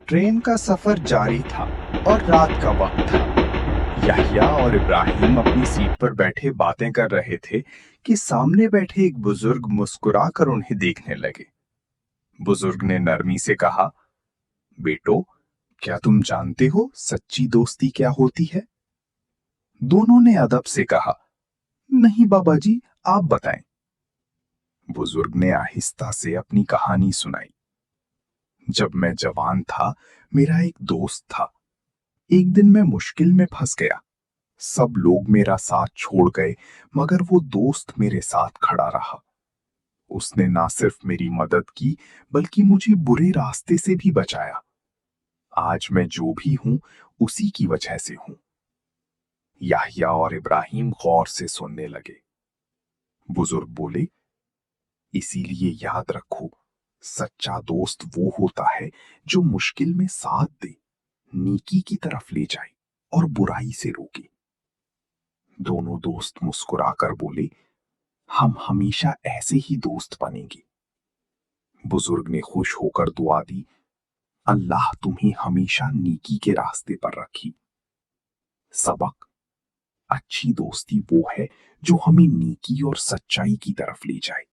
Train का सफर जारी था और रात का वक्त था। यहया और इब्राहिम अपनी सीट पर बैठे बातें कर रहे थे कि सामने बैठे एक बुजुर्ग मुस्कुराकर उन्हें देखने लगे। बुजुर्ग ने नरमी से कहा, बेटो, क्या तुम जानते हो सच्ची दोस्ती क्या होती है? दोनों ने अदब से कहा, नहीं बाबा जी, आप बताएं। बुजुर्ग ने आहिस्ता से अपनी कहानी सुनाई। जब मैं जवान था, मेरा एक दोस्त था। एक दिन मैं मुश्किल में फंस गया। सब लोग मेरा साथ छोड़ गए, मगर वो दोस्त मेरे साथ खड़ा रहा। उसने ना सिर्फ मेरी मदद की, बल्कि मुझे बुरे रास्ते से भी बचाया। आज मैं जो भी हूं, उसी की वजह से हूं। याह्या और इब्राहिम गौर से सुनने लगे। बुजुर्ग बोले, इसीलिए याद रखो, सच्चा दोस्त वो होता है जो मुश्किल में साथ दे, नेकी की तरफ ले जाए और बुराई से रोके। दोनों दोस्त मुस्कुराकर बोले, हम हमेशा ऐसे ही दोस्त बनेंगे। बुजुर्ग ने खुश होकर दुआ दी, अल्लाह तुम्हें हमेशा नेकी के रास्ते पर रखी। सबक, अच्छी दोस्ती वो है जो हमें नेकी और सच्चाई की तरफ ले जाए।